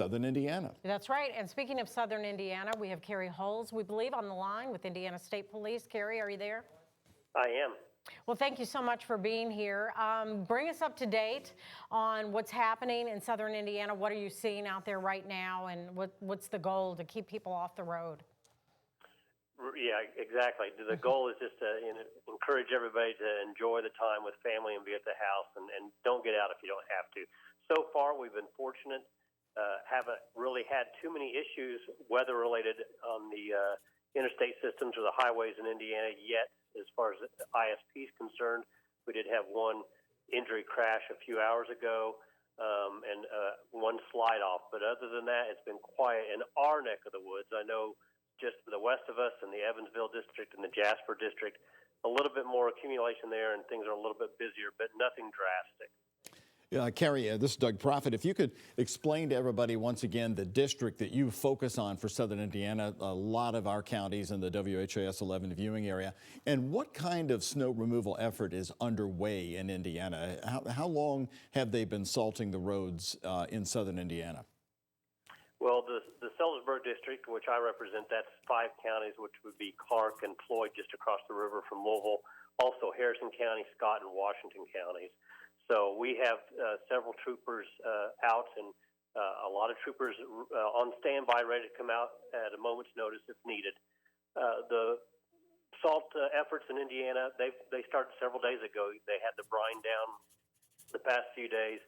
Southern Indiana. That's right. And speaking of Southern Indiana, we have Carey Huls, we believe, on the line with Indiana State Police. Carey, are you there? I am. Well, thank you so much for being here. Bring us up to date on what's happening in Southern Indiana. What are you seeing out there right now, and what's the goal to keep people off the road? Yeah, exactly. The goal is just to encourage everybody to enjoy the time with family and be at the house, and don't get out if you don't have to. So far, we've been fortunate. Haven't really had too many issues weather-related on the interstate systems or the highways in Indiana yet. As far as the ISP is concerned, we did have one injury crash a few hours ago and one slide-off. But other than that, it's been quiet in our neck of the woods. I know just to the west of us in the Evansville district and the Jasper district, a little bit more accumulation there, and things are a little bit busier, but nothing drastic. Carey, this is Doug Proffitt. If you could explain to everybody once again the district that you focus on for Southern Indiana, a lot of our counties in the WHAS 11 viewing area, and what kind of snow removal effort is underway in Indiana? How long have they been salting the roads in Southern Indiana? Well, the Sellersburg district, which I represent, that's 5 counties, which would be Clark and Floyd just across the river from Louisville, also Harrison County, Scott, and Washington counties. So we have several troopers out, and a lot of troopers on standby, ready to come out at a moment's notice if needed. The salt efforts in Indiana, they started several days ago. They had the brine down the past few days.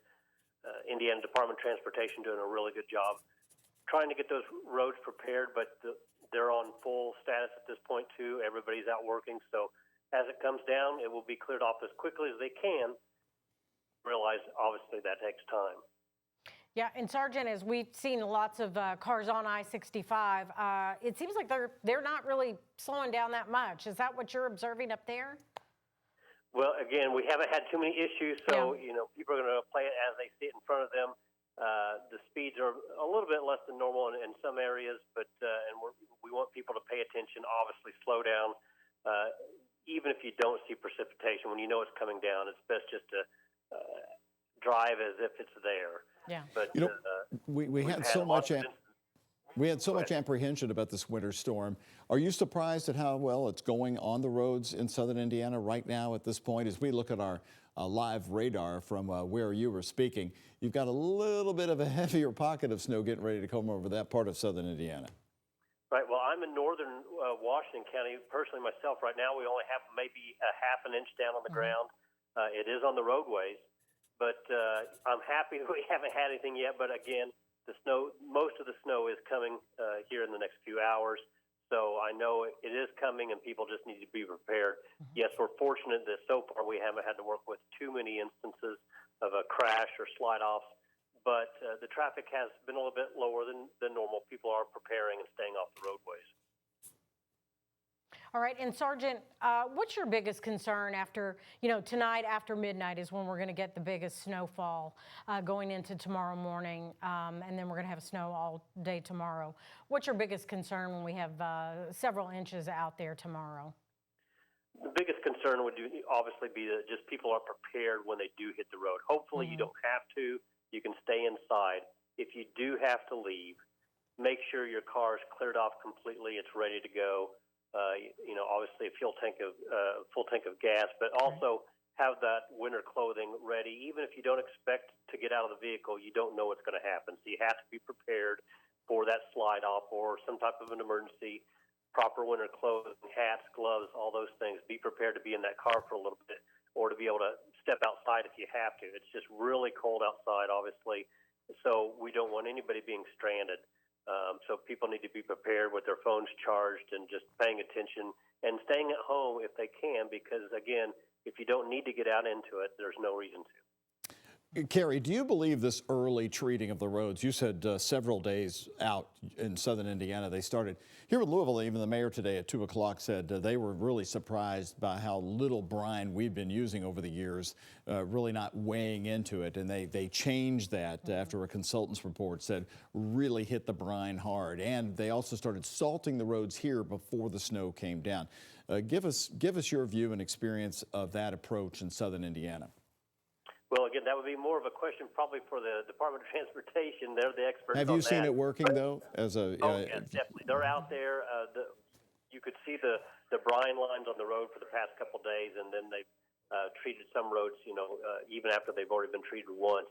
Indiana Department of Transportation doing a really good job trying to get those roads prepared, but they're on full status at this point too. Everybody's out working, so as it comes down, it will be cleared off as quickly as they can. Realize, obviously, that takes time. Yeah, and Sergeant, as we've seen lots of cars on I-65, it seems like they're not really slowing down that much. Is that what you're observing up there? Well, again, we haven't had too many issues, so people are going to play it as they see it in front of them. The speeds are a little bit less than normal in some areas, but and we want people to pay attention. Obviously, slow down. Even if you don't see precipitation, when you know it's coming down, it's best just to drive as if it's there. Yeah. But we had so much. We had so much apprehension about this winter storm. Are you surprised at how well it's going on the roads in Southern Indiana right now at this point? As we look at our live radar from where you were speaking, you've got a little bit of a heavier pocket of snow getting ready to come over that part of Southern Indiana. Right. Well, I'm in northern Washington County. Personally, myself, right now, we only have maybe a half an inch down on the ground. It is on the roadways, but I'm happy we haven't had anything yet. But again, the snow, most of the snow is coming here in the next few hours. So I know it is coming, and people just need to be prepared. Yes, we're fortunate that so far we haven't had to work with too many instances of a crash or slide-offs, but the traffic has been a little bit lower than normal. People are preparing and staying off the roadways. All right, and Sergeant, what's your biggest concern after, tonight after midnight is when we're going to get the biggest snowfall going into tomorrow morning, and then we're going to have snow all day tomorrow. What's your biggest concern when we have several inches out there tomorrow? The biggest concern would obviously be that just people are prepared when they do hit the road. Hopefully you don't have to. You can stay inside. If you do have to leave, make sure your car is cleared off completely. It's ready to go. Obviously a full tank of gas, but also have that winter clothing ready. Even if you don't expect to get out of the vehicle, you don't know what's going to happen. So you have to be prepared for that slide off or some type of an emergency. Proper winter clothing, hats, gloves, all those things. Be prepared to be in that car for a little bit or to be able to step outside if you have to. It's just really cold outside, obviously. So we don't want anybody being stranded. So people need to be prepared with their phones charged and just paying attention and staying at home if they can, because, again, if you don't need to get out into it, there's no reason to. Carey, do you believe this early treating of the roads? You said several days out in Southern Indiana. They started here with Louisville. Even the mayor today at 2 o'clock said they were really surprised by how little brine we've been using over the years, really not weighing into it. And they changed that after a consultant's report said really hit the brine hard. And they also started salting the roads here before the snow came down. Give us your view and experience of that approach in Southern Indiana. Well, again, that would be more of a question probably for the Department of Transportation. They're the experts Have on you seen that. it working though? As a Oh, yes, definitely. They're out there. You could see the brine lines on the road for the past couple of days, and then they've treated some roads, even after they've already been treated once.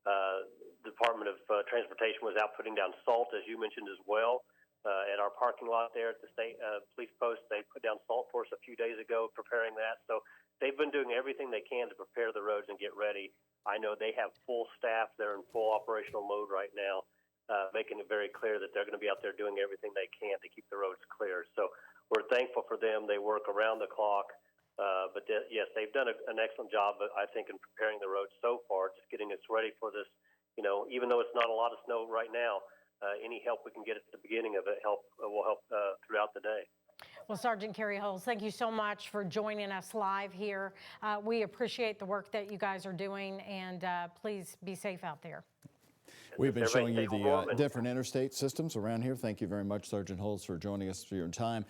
The Department of Transportation was out putting down salt, as you mentioned as well. At our parking lot there at the state police post, they put down salt for us a few days ago, preparing that. So they've been doing everything they can to prepare the roads and get ready. I know they have full staff. They're in full operational mode right now, making it very clear that they're going to be out there doing everything they can to keep the roads clear. So we're thankful for them. They work around the clock. Yes, they've done an excellent job, I think, in preparing the roads so far, just getting us ready for this. Even though it's not a lot of snow right now, any help we can get at the beginning of it will help throughout the day. Well, Sergeant Carey Huls, thank you so much for joining us live here. We appreciate the work that you guys are doing, and please be safe out there. We've been showing you the different interstate systems around here. Thank you very much, Sergeant Huls, for joining us for your time.